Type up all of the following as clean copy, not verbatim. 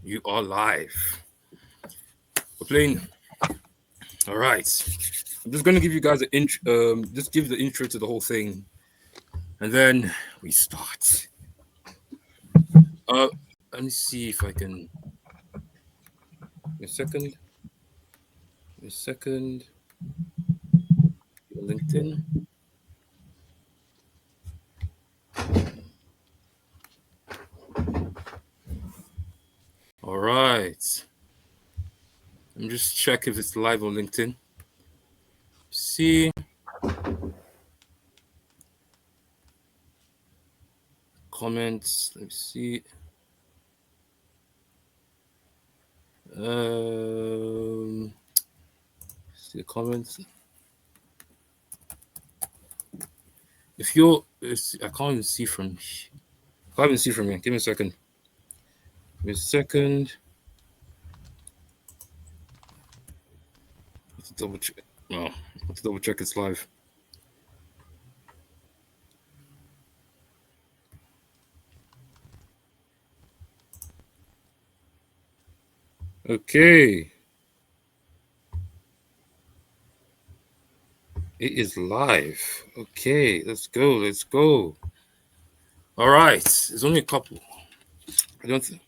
You are live. We're playing. All right. I'm just gonna give you guys just give the intro to the whole thing, and then we start. Let me see if I can. A second. A second. LinkedIn. All right. Let me just check if it's live on LinkedIn. See. Comments. Let me see. See the comments. If you're, I can't even see from. I can't even see from here. Give me a second. Give me a second. Let's double check. No, let's double check it's live. Okay. It is live. Okay, let's go. Let's go. All right. There's only a couple. I don't think.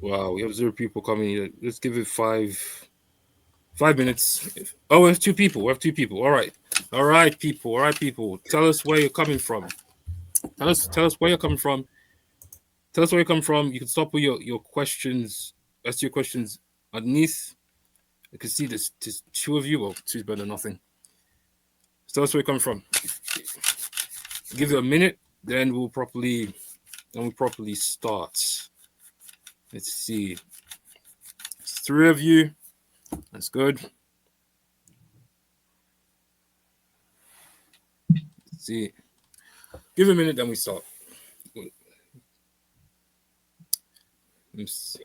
Wow, we have 0 people coming here. Let's give it 5 minutes. Oh, we have 2 people. We have 2 people. All right. All right, people. All right, people. Tell us where you're coming from. Tell us where you're coming from. Tell us where you come from. You can stop with your questions. Ask your questions underneath. You can see there's 2 of you. Well, 2 is better than nothing. So tell us where you come from. Give it a minute, then we'll properly start. Let's see. It's 3 of you. That's good. Let's see. Give it a minute, then we start. Let's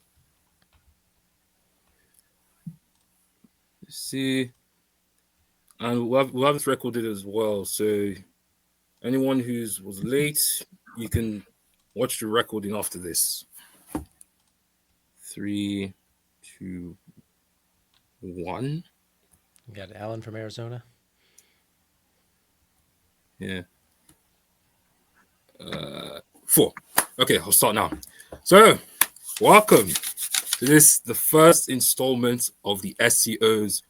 see. And we'll have this recorded as well. So anyone was late, you can watch the recording after this. 3, 2, 1. We got Alan from Arizona. Yeah. 4. Okay, I'll start now. So, welcome to the first installment of the SEOs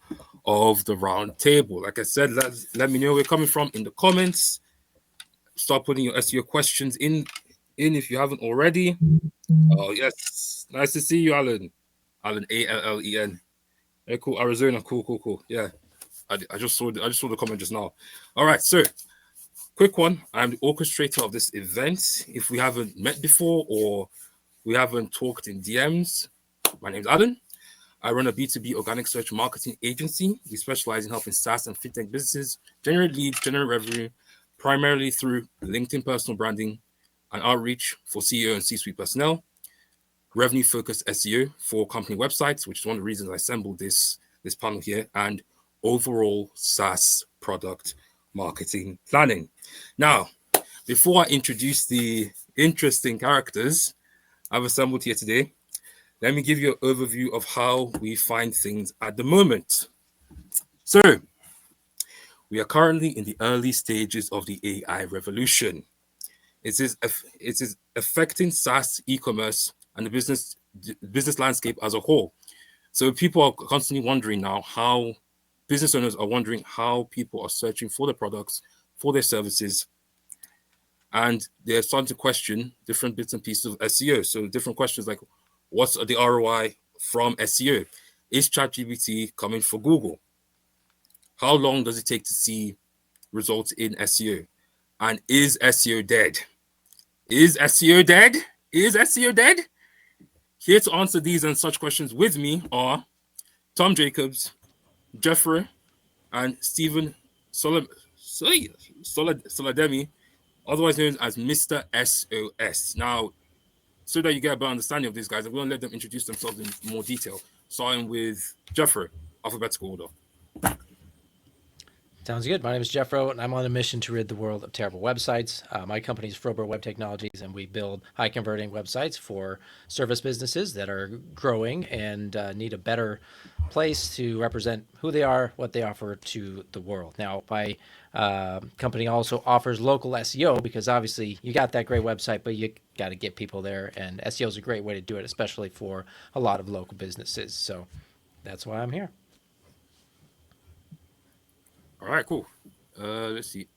of the round table. Like I said, let me know where you're coming from in the comments. Start putting your SEO questions in if you haven't already. Oh yes, nice to see you, Alan. Alan, Allen. Hey, cool. Arizona, cool. Yeah, I just saw the comment just now. All right, so quick one. I'm the orchestrator of this event. If we haven't met before or we haven't talked in DMs, my name's Alan. I run a B2B organic search marketing agency. We specialize in helping SaaS and fintech businesses generate leads, generate revenue, primarily through LinkedIn personal branding and outreach for CEO and C-suite personnel, revenue-focused SEO for company websites, which is one of the reasons I assembled this panel here, and overall SaaS product marketing planning. Now, before I introduce the interesting characters I've assembled here today, let me give you an overview of how we find things at the moment. So, we are currently in the early stages of the AI revolution. It is affecting SaaS, e-commerce, and the business landscape as a whole. So people are constantly wondering now how business owners are wondering how people are searching for their products, for their services, and they're starting to question different bits and pieces of SEO. So different questions like, what's the ROI from SEO? Is ChatGPT coming for Google? How long does it take to see results in SEO? And is SEO dead? Is SEO dead? Is SEO dead? Here to answer these and such questions with me are Tom Jacobs, Jeffro, and Stephen Solademi, otherwise known as Mr. SOS. Now, so that you get a better understanding of these guys, I'm going to let them introduce themselves in more detail, starting with Jeffro, alphabetical order. Sounds good. My name is Jeffro, and I'm on a mission to rid the world of terrible websites. My company is FroBro Web Technologies, and we build high-converting websites for service businesses that are growing and need a better place to represent who they are, what they offer to the world. Now, my company also offers local SEO because obviously you got that great website, but you got to get people there, and SEO is a great way to do it, especially for a lot of local businesses. So that's why I'm here. All right, cool. Let's see.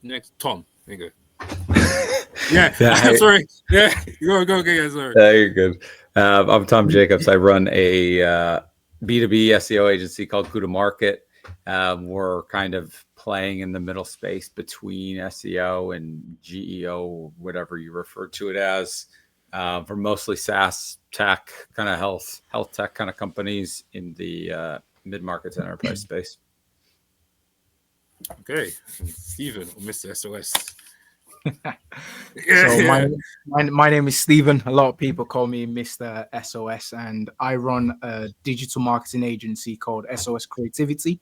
Next, Tom. There you go. Yeah. Yeah, Sorry. Yeah. Go. Yeah, sorry. you're good. I'm Tom Jacobs. I run a B2B SEO agency called Gouda Market. We're kind of playing in the middle space between SEO and GEO, whatever you refer to it as. For mostly SaaS tech, kind of health tech kind of companies in the mid-market to enterprise space. Okay. Steven, or Mr. SOS. So my name is Stephen. A lot of people call me Mr. SOS, and I run a digital marketing agency called SOS Creativity.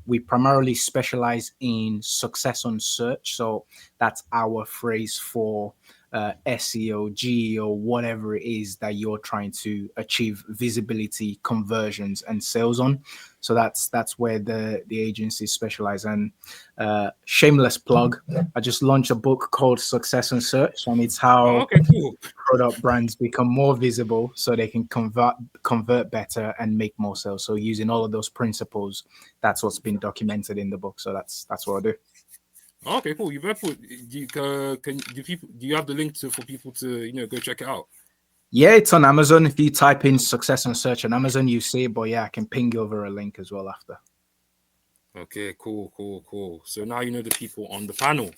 We primarily specialize in success on search. So that's our phrase for SEO, GEO, whatever it is that you're trying to achieve visibility, conversions, and sales on. So that's where the agency specialize. And shameless plug, I just launched a book called Success on Search, and it's how cool. product brands become more visible so they can convert better and make more sales. So using all of those principles, that's what's been documented in the book. So that's what I do. Okay, cool. You better put. Do you have the link for people to go check it out? Yeah, it's on Amazon. If you type in Success on Search on Amazon, you see it. But yeah, I can ping you over a link as well after. Okay, cool. So now you know the people on the panel.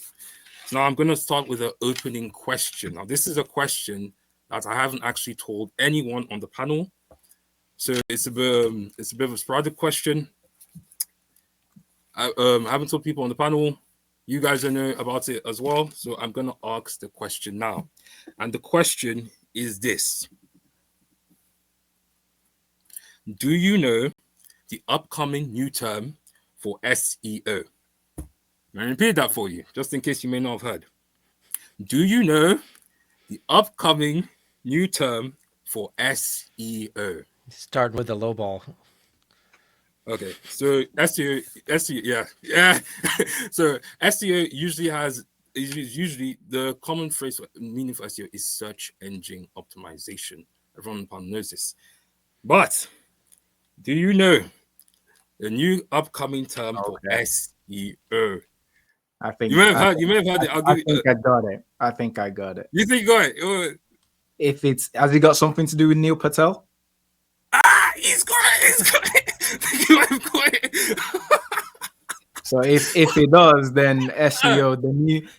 So now I'm going to start with an opening question. Now this is a question that I haven't actually told anyone on the panel. So it's a bit of a sporadic question. I haven't told people on the panel. You guys don't know about it as well. So I'm going to ask the question now. And the question is this. Do you know the upcoming new term for SEO? Let me repeat that for you, just in case you may not have heard. Do you know the upcoming new term for SEO? Starting with the low ball. Okay, so SEO, yeah. So SEO usually the common phrase for meaning for SEO is search engine optimization. Everyone knows this. But do you know the new upcoming term for SEO? I think You may have heard it. I think I got it. You think you got it? Has it got something to do with Neil Patel? He's got it. You have got it. So if it does, then SEO,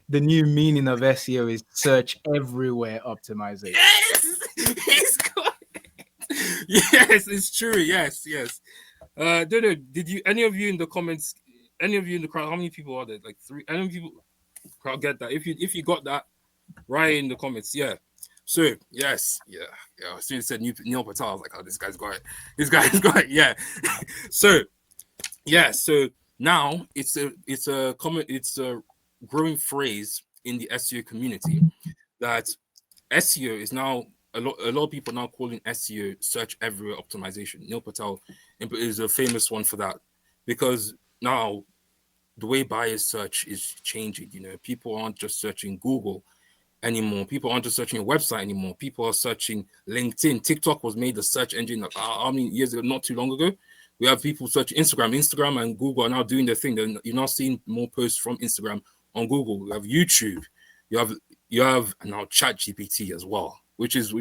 the new meaning of SEO is search everywhere optimization. Yes, he's got it. Yes, it's true. Yes. Don't know. Did you? Any of you in the comments? Any of you in the crowd? How many people are there? Like 3. Any of you crowd get that? If you got that, write in the comments. Yeah. So yes, yeah. As soon as said Neil Patel, I was like, oh, this guy's got it. This guy's got it. Yeah. So now it's a growing phrase in the SEO community that SEO is now a lot of people now calling SEO search everywhere optimization. Neil Patel is a famous one for that because now the way buyers search is changing. People aren't just searching Google anymore. People aren't just searching a website anymore. People are searching LinkedIn. TikTok was made a search engine like how many years ago? Not too long ago. We have people searching Instagram and Google are now doing their thing. You're now seeing more posts from Instagram on Google. You have YouTube. You have now ChatGPT as well, which is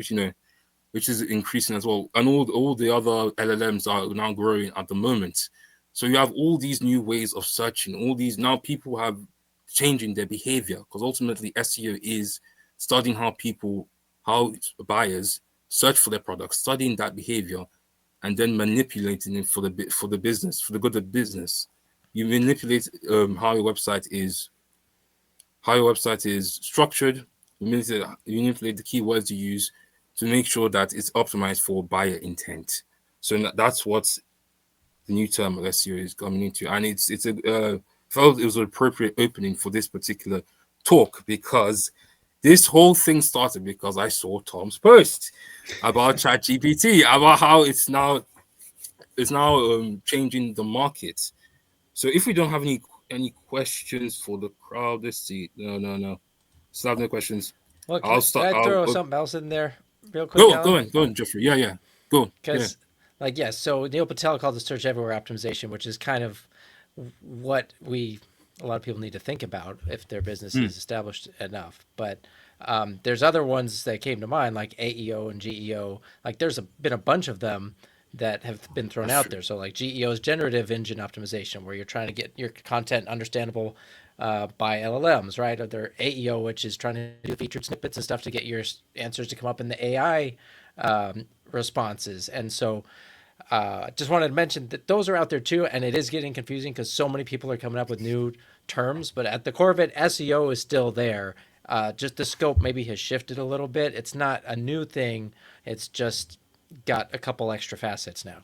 increasing as well, and all the other LLMs are now growing at the moment. So you have all these new ways of searching. All these now people have changing their behavior because ultimately SEO is studying how buyers search for their products, studying that behavior, and then manipulating it for the business, for the good of business. You manipulate how your website is structured. You manipulate the keywords you use to make sure that it's optimized for buyer intent. So that's what the new term of SEO is coming into, and it's a felt it was an appropriate opening for this particular talk, because this whole thing started because I saw Tom's post about ChatGPT, about how it's now changing the market. So if we don't have any questions for the crowd, let's see. No. Still have no questions. Well, I'll can start. I throw I'll something else in there real quick, Alan? go on, Jeffrey. Yeah. Go. Yeah. Because, like, yes, so Neil Patel called it search everywhere optimization, which is kind of what a lot of people need to think about if their business is established enough. But there's other ones that came to mind, like AEO and GEO. Like, been a bunch of them that have been thrown out there. So, like, GEO is generative engine optimization, where you're trying to get your content understandable by LLMs, right? Or there AEO, which is trying to do featured snippets and stuff to get your answers to come up in the AI responses. And so just wanted to mention that those are out there too, and it is getting confusing because so many people are coming up with new terms. But at the core of it, SEO is still there. Just the scope maybe has shifted a little bit. It's not a new thing. It's just got a couple extra facets now.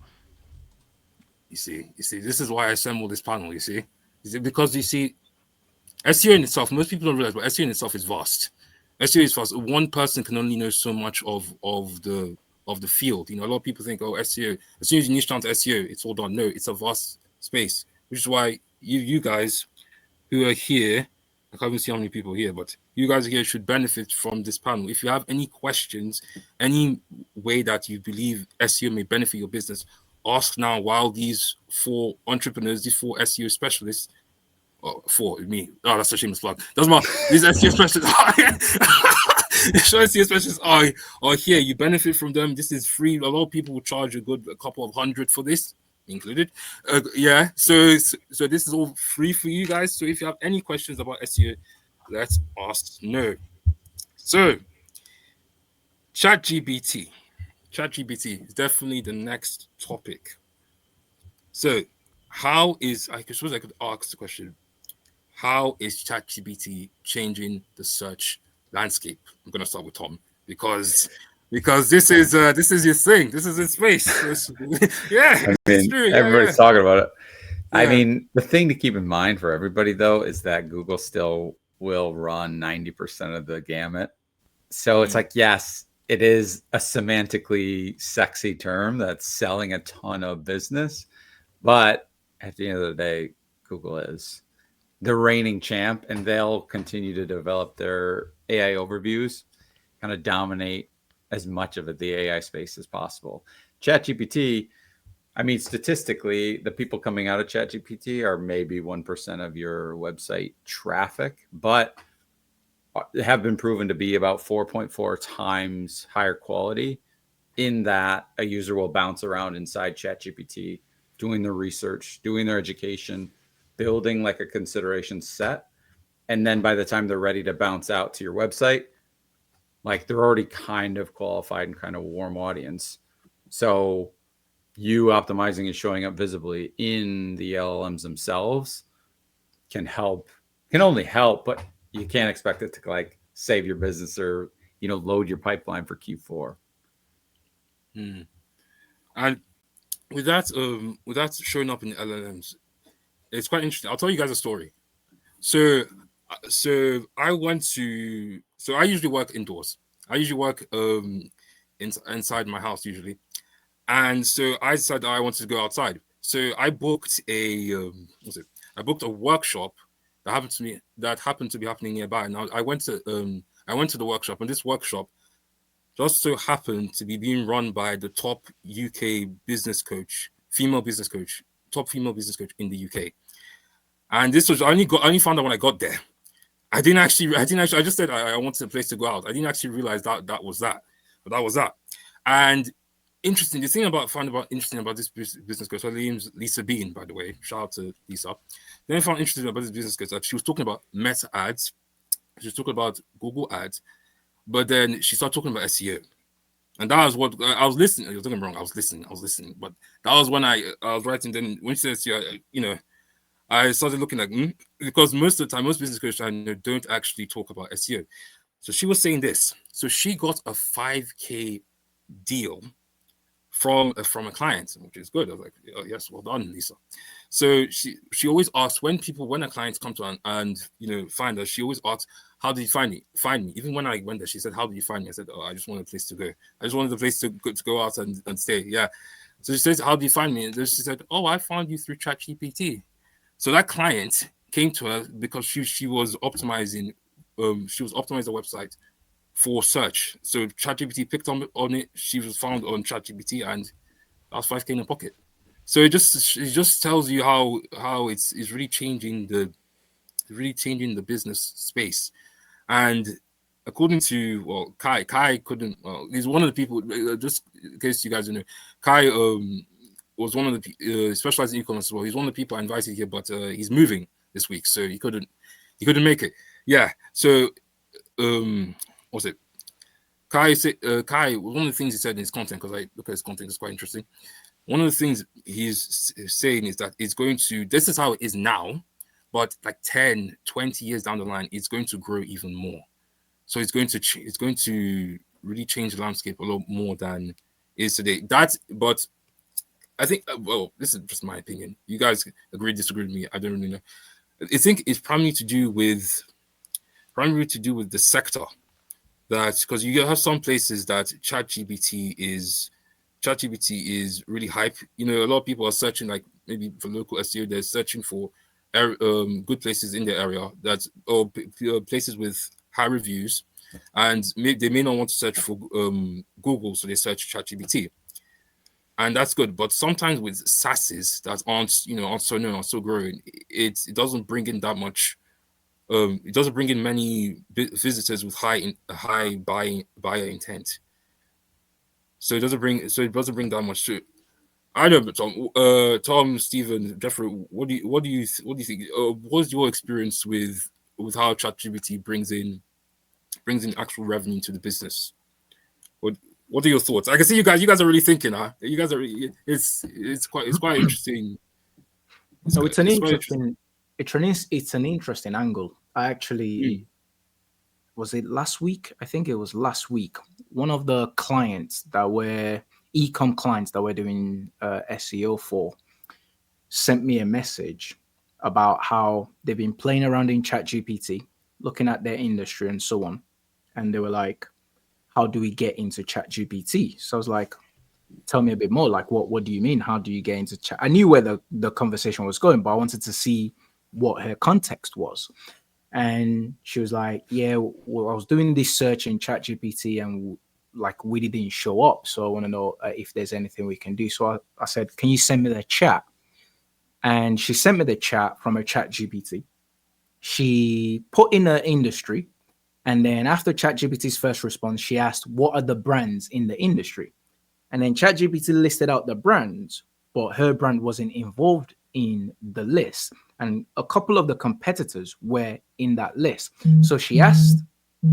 You see, this is why I assembled this panel. You see, because you see, SEO in itself, most people don't realize, but SEO in itself is vast. SEO is vast. One person can only know so much of the field. You know, a lot of people think, oh, SEO, as soon as you niche down to SEO, it's all done. No, it's a vast space, which is why you guys who are here, I can't even see how many people here, but you guys here should benefit from this panel. If you have any questions, any way that you believe SEO may benefit your business, ask now, while these 4 entrepreneurs, these 4 SEO specialists, for me, that's a shameless plug. Doesn't matter. These SEO specialists SEO specialists are here. You benefit from them. This is free. A lot of people will charge a couple of $100 for this, included. Yeah. So this is all free for you guys. So if you have any questions about SEO, let's ask no. So ChatGPT is definitely the next topic. So I suppose I could ask the question, how is ChatGPT changing the search landscape? I'm going to start with Tom because this is his thing. This is his space. Yeah, I mean, true. everybody's talking about it. Yeah. I mean, the thing to keep in mind for everybody, though, is that Google still will run 90% of the gamut. So it's like, yes, it is a semantically sexy term that's selling a ton of business. But at the end of the day, Google is the reigning champ, and they'll continue to develop their AI overviews, kind of dominate as much of the AI space as possible. ChatGPT, I mean, statistically, the people coming out of ChatGPT are maybe 1% of your website traffic, but have been proven to be about 4.4 times higher quality, in that a user will bounce around inside ChatGPT, doing their research, doing their education, building like a consideration set. And then by the time they're ready to bounce out to your website, like they're already kind of qualified and kind of warm audience. So you optimizing and showing up visibly in the LLMs themselves can only help, but you can't expect it to like save your business or, load your pipeline for Q4. And with that showing up in the LLMs, it's quite interesting. I'll tell you guys a story. So I usually work indoors. I usually work inside my house usually. And so I decided I wanted to go outside. So I booked a workshop that happened to be happening nearby. And I went to the workshop, and this workshop just so happened to be being run by the top UK female business coach in the UK. And this was I only found out when I got there. I just said I wanted a place to go out. I didn't actually realize that was that. But that was that. And interesting, the thing interesting about this business coach, her name's Lisa Bean, by the way. Shout out to Lisa. The thing I found interesting about this business coach, that she was talking about Meta ads, she was talking about Google ads, but then she started talking about SEO. And that was what I was listening. You're talking wrong. I was listening. But that was when I was writing. Then when she said SEO, I started looking like, because most of the time, most business coaches I know don't actually talk about SEO. So she was saying this. So she got a 5K deal from a client, which is good. I was like, oh, yes, well done, Lisa. So she always asks when a client come to her and find her, she always asks, how did you find me? Even when I went there, she said, how did you find me? I said, oh, I just wanted a place to go. I just wanted a place to go out and stay. Yeah. So she says, how did you find me? And then she said, oh, I found you through ChatGPT. So that client came to her because she was optimizing the website for search. So ChatGPT picked on it. She was found on ChatGPT, and that was $5K in her pocket. So it just tells you how it's really changing the business space. And according to Kai couldn't. He's one of the people. Just in case you guys don't know, Kai was one of the specialized in e-commerce as well. He's one of the people I invited here, but he's moving this week, so he couldn't make it. Yeah. So what's it? Kai one of the things he said in his content, because I look at his content, it's quite interesting. One of the things he's saying is that this is how it is now, but like 10, 20 years down the line, it's going to grow even more. So it's going to really change the landscape a lot more than it is today. But I think, well, this is just my opinion. You guys agree, disagree with me? I don't really know. I think it's primarily to do with the sector. That because you have some places that ChatGPT is really hype. A lot of people are searching, like maybe for local SEO, they're searching for good places in their area or places with high reviews, and they may not want to search for Google, so they search ChatGPT, and that's good. But sometimes with SaaSes that aren't so known or so growing, it doesn't bring in that much. It doesn't bring in many visitors with high buyer intent. So it doesn't bring that much to. I know, but Tom, Stephen, Jeffro, what do you think? What's your experience with how ChatGPT brings in actual revenue to the business? What are your thoughts? I can see you guys are really thinking, huh? You guys are. It's quite interesting. It's an interesting angle. I actually was it last week? I think it was last week. One of the clients that were e-com clients that we're doing SEO for sent me a message about how they've been playing around in ChatGPT, looking at their industry and so on. And they were like, how do we get into ChatGPT? So I was like, tell me a bit more. Like, what do you mean? How do you get into chat? I knew where the conversation was going, but I wanted to see what her context was. And she was like, yeah, well, I was doing this search in ChatGPT and like we didn't show up. So I want to know if there's anything we can do. So I said, can you send me the chat? And she sent me the chat from her ChatGPT. She put in her industry. And then after ChatGPT's first response, she asked, what are the brands in the industry? And then ChatGPT listed out the brands, but her brand wasn't involved in the list. And a couple of the competitors were in that list. So she asked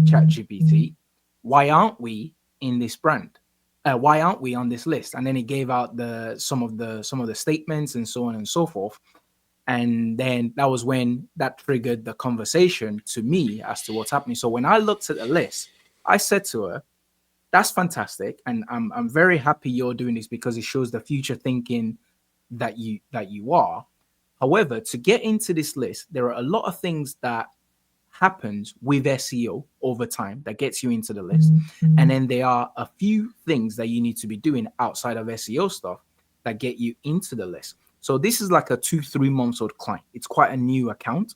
ChatGPT, why aren't we in this brand? Why aren't we on this list? And then it gave out some of the statements and so on and so forth. And then that was when that triggered the conversation to me as to what's happening. So when I looked at the list, I said to her, that's fantastic. And I'm very happy you're doing this because it shows the future thinking that you are. However, to get into this list, there are a lot of things that happens with SEO over time that gets you into the list. And then there are a few things that you need to be doing outside of SEO stuff that get you into the list. So this is like a 2-3 months old client. It's quite a new account.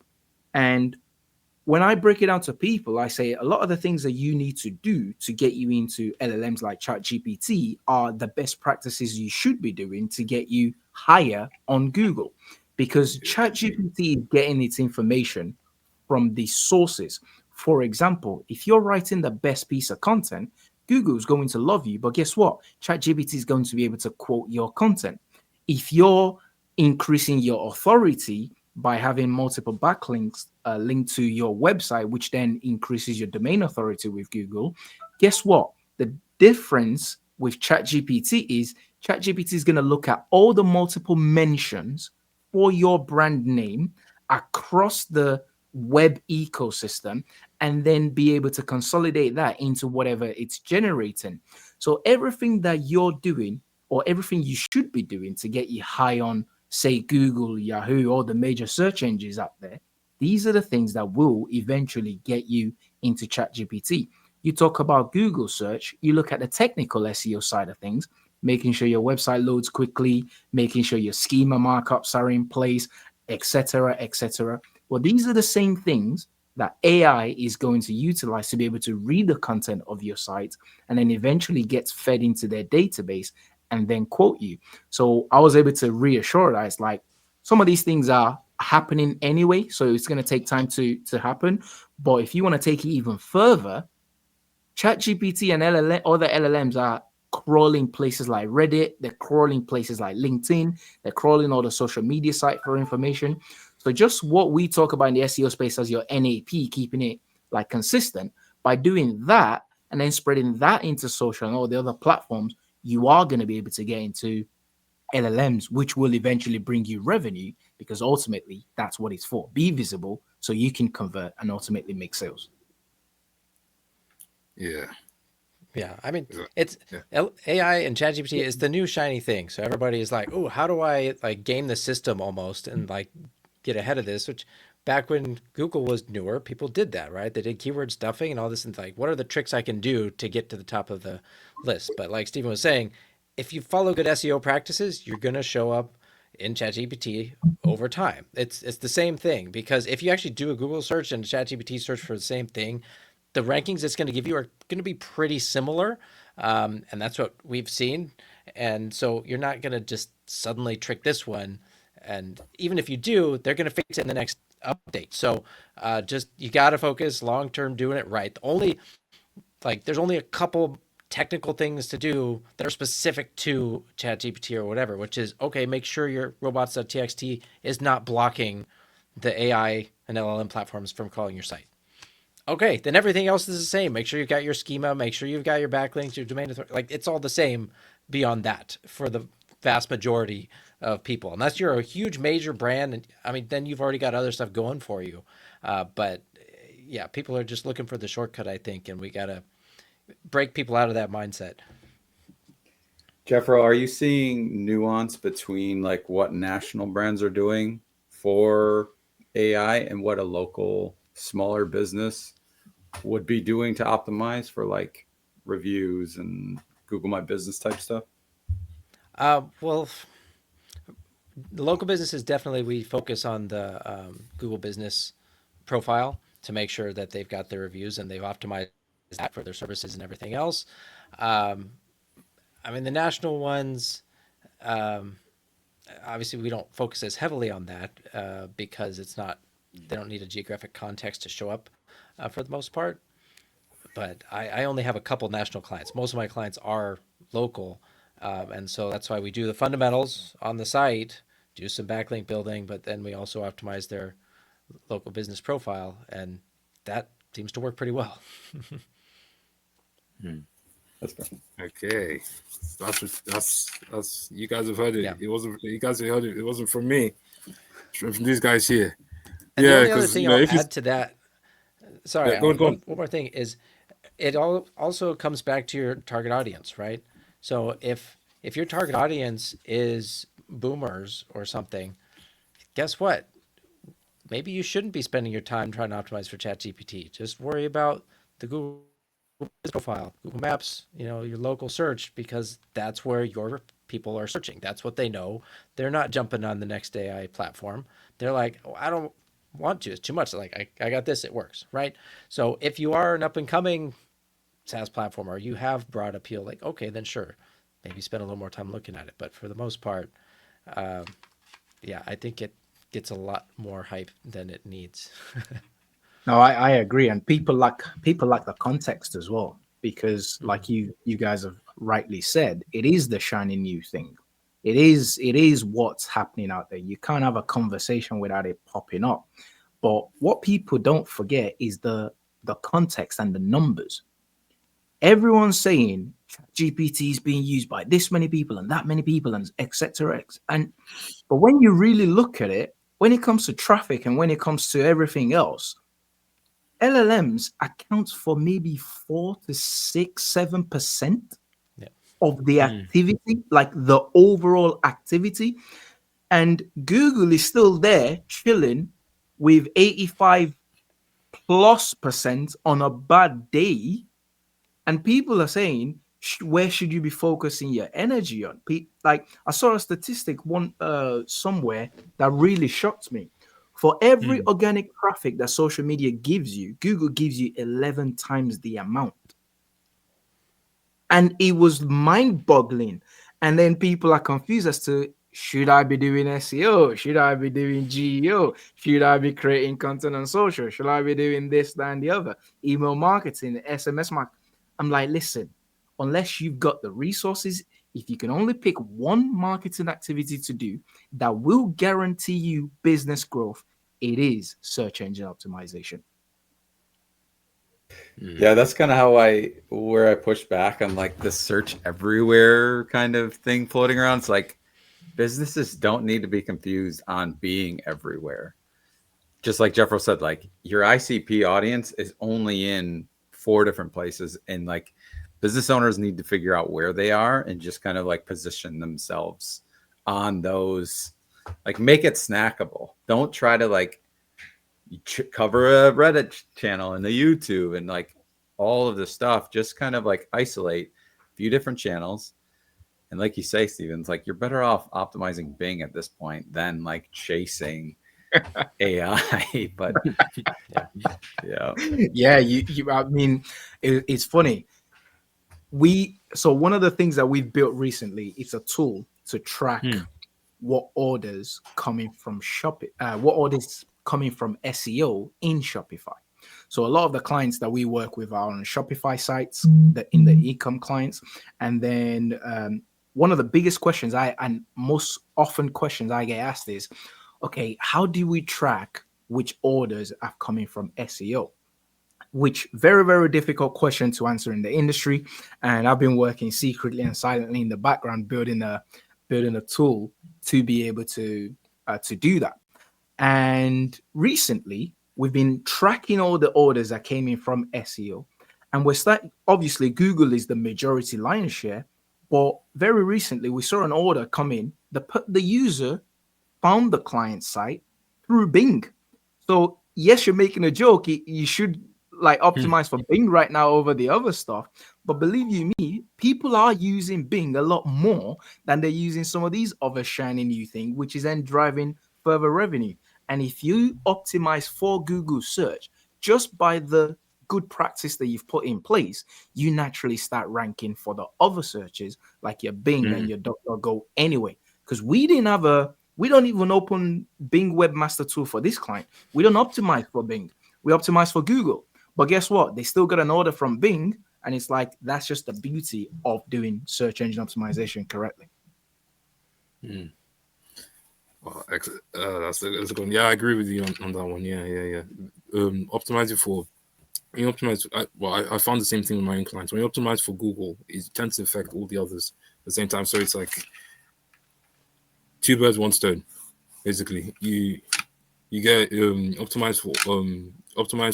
And when I break it down to people, I say a lot of the things that you need to do to get you into LLMs like ChatGPT are the best practices you should be doing to get you higher on Google, because ChatGPT is getting its information from these sources. For example, if you're writing the best piece of content, Google's going to love you. But guess what? ChatGPT is going to be able to quote your content. If you're increasing your authority by having multiple backlinks linked to your website, which then increases your domain authority with Google, guess what? The difference with ChatGPT is ChatGPT is going to look at all the multiple mentions for your brand name across the web ecosystem and then be able to consolidate that into whatever it's generating. So everything that you're doing or everything you should be doing to get you high on, say, Google, Yahoo, or the major search engines out there, these are the things that will eventually get you into ChatGPT. You talk about Google search, you look at the technical SEO side of things, making sure your website loads quickly, making sure your schema markups are in place, etc., etc. Well, these are the same things that AI is going to utilize to be able to read the content of your site and then eventually gets fed into their database and then quote you. So I was able to reassure that it's like some of these things are happening anyway, so it's going to take time to happen. But if you want to take it even further, ChatGPT and other LLMs are crawling places like Reddit, they're crawling places like LinkedIn, they're crawling all the social media site for information. So just what we talk about in the SEO space as your NAP, keeping it like consistent, by doing that and then spreading that into social and all the other platforms, you are going to be able to get into LLMs, which will eventually bring you revenue, because ultimately that's what it's for. Be visible so you can convert and ultimately make sales. Yeah. Yeah, I mean, Yeah. it's Yeah. AI and ChatGPT is the new shiny thing. So everybody is like, "Oh, how do I like game the system almost and like get ahead of this?" Which back when Google was newer, people did that, right? They did keyword stuffing and all this, and like, what are the tricks I can do to get to the top of the list? But like Stephen was saying, if you follow good SEO practices, you're gonna show up in ChatGPT over time. It's the same thing, because if you actually do a Google search and a ChatGPT search for the same thing, the rankings it's going to give you are going to be pretty similar. And that's what we've seen. And so you're not going to just suddenly trick this one. And even if you do, they're going to fix it in the next update. So just, you got to focus long-term doing it right. There's only a couple technical things to do that are specific to ChatGPT or whatever, which is, okay, make sure your robots.txt is not blocking the AI and LLM platforms from crawling your site. Okay, then everything else is the same. Make sure you've got your schema. Make sure you've got your backlinks, your domain authority. Like, it's all the same beyond that for the vast majority of people. Unless you're a huge major brand, and I mean, then you've already got other stuff going for you. But yeah, people are just looking for the shortcut, I think, and we got to break people out of that mindset. Jeffro, are you seeing nuance between like what national brands are doing for AI and what a local smaller business would be doing to optimize for like reviews and Google My Business type stuff? Well, the local businesses, definitely we focus on the Google Business profile to make sure that they've got their reviews and they've optimized that for their services and everything else. I mean, the national ones, obviously we don't focus as heavily on that because they don't need a geographic context to show up for the most part. But I only have a couple national clients. Most of my clients are local. And so that's why we do the fundamentals on the site, do some backlink building, but then we also optimize their local business profile. And that seems to work pretty well. That's fair. Okay, that's you guys have heard it. Yeah. It wasn't you guys have heard it. It wasn't from me. It's from these guys here. And the Yeah, only other because thing you know I'll if you add to that, sorry, go Alan, on. one more thing is it also comes back to your target audience, right? So if your target audience is boomers or something, guess what? Maybe you shouldn't be spending your time trying to optimize for ChatGPT. Just worry about the Google profile, Google Maps, your local search, because that's where your people are searching. That's what they know. They're not jumping on the next AI platform. They're like, oh, I don't want to. It's too much. Like, I got this. It works, right? So if you are an up and coming SaaS platform or you have broad appeal, like, okay, then sure, maybe spend a little more time looking at it. But for the most part, yeah, I think it gets a lot more hype than it needs. No, I agree, and people like the context as well, because like you guys have rightly said, it is the shiny new thing. It is what's happening out there. You can't have a conversation without it popping up. But what people don't forget is the context and the numbers. Everyone's saying GPT is being used by this many people and that many people and etc. But when you really look at it, when it comes to traffic and when it comes to everything else, LLMs account for maybe 4 to 6, 7%. Yeah. of the activity, like the overall activity. And Google is still there chilling with 85+% on a bad day. And people are saying, where should you be focusing your energy on? Like I saw a statistic somewhere that really shocked me. For every organic traffic that social media gives you, Google gives you 11 times the amount. And it was mind-boggling. And then people are confused as to, should I be doing SEO? Should I be doing GEO? Should I be creating content on social? Should I be doing this, that, and the other? Email marketing, SMS marketing. I'm like, listen, unless you've got the resources, if you can only pick one marketing activity to do that will guarantee you business growth, it is search engine optimization. Yeah, that's kind of where I push back on like the search everywhere kind of thing floating around. It's like businesses don't need to be confused on being everywhere. Just like Jeffro said, like your ICP audience is only in 4 different places, and like business owners need to figure out where they are and just kind of like position themselves on those, like make it snackable. Don't try to like cover a Reddit channel and a YouTube and like all of this stuff. Just kind of like isolate a few different channels. And like you say, Steven, it's like you're better off optimizing Bing at this point than like chasing AI. But yeah, you I mean, it's funny. So one of the things that we've built recently is a tool to track what orders coming from what orders coming from SEO in Shopify. So a lot of the clients that we work with are on Shopify sites, in the e-com clients. And then one of the biggest questions and most often questions I get asked is, okay, how do we track which orders are coming from SEO? Which very, very difficult question to answer in the industry. And I've been working secretly and silently in the background, building a tool to be able to do that. And recently, we've been tracking all the orders that came in from SEO. And obviously, Google is the majority lion's share. But very recently, we saw an order come in. The user found the client site through Bing. So yes, you're making a joke. You should like optimize for Bing right now over the other stuff. But believe you me, people are using Bing a lot more than they're using some of these other shiny new things, which is then driving further revenue. And if you optimize for Google search, just by the good practice that you've put in place, you naturally start ranking for the other searches like your Bing and your DuckDuckGo anyway. Because we don't even open Bing Webmaster Tool for this client. We don't optimize for Bing. We optimize for Google. But guess what? They still got an order from Bing. And it's like, that's just the beauty of doing search engine optimization correctly. Oh, that's a good one. Yeah, I agree with you on that one. Yeah. Optimizing for, I found the same thing with my own clients. When you optimize for Google, it tends to affect all the others at the same time. So it's like 2 birds, 1 stone. Basically, you get optimized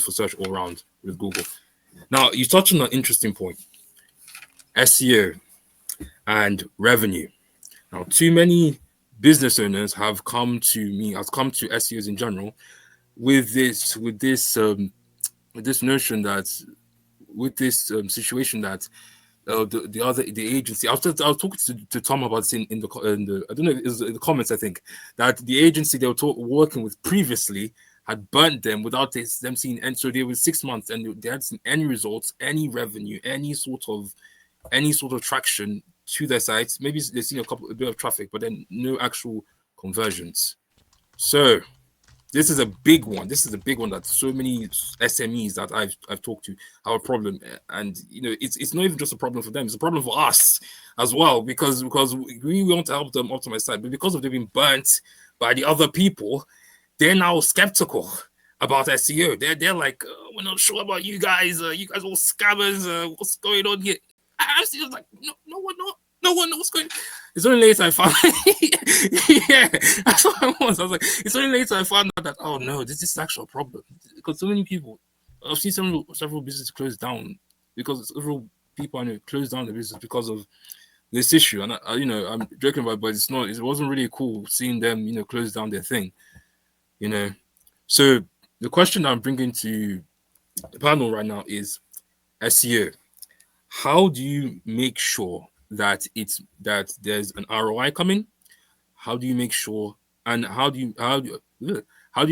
for search all around with Google. Now you touched on an interesting point: SEO and revenue. Now, too many business owners have come to SEOs in general with this notion that with this situation that the agency. I was talking to Tom about this in the I don't know, it was in the comments. I think that the agency they were working with previously had burnt them without them seeing, and so they were 6 months and they hadn't seen any results, any revenue, any sort of traction to their sites. Maybe they've seen a bit of traffic, but then no actual conversions. So this is a big one. This is a big one that so many SMEs that I've talked to have a problem, and it's not even just a problem for them; it's a problem for us as well because we want to help them optimize site, but because of they've been burnt by the other people, they're now skeptical about SEO. They're like, we're not sure about you guys. You guys all scammers. What's going on here? I was like, no one knows what's going on. It's only later I found yeah, that's what I was. I was like, it's only later I found out that, oh no, this is actually a problem. Because so many people, I've seen several businesses close down because several people I know close down the business because of this issue. And I'm joking about it, but it's not. It wasn't really cool seeing them, close down their thing. So the question I'm bringing to the panel right now is SEO. How do you make sure that there's an ROI coming? How do you make sure, and how do you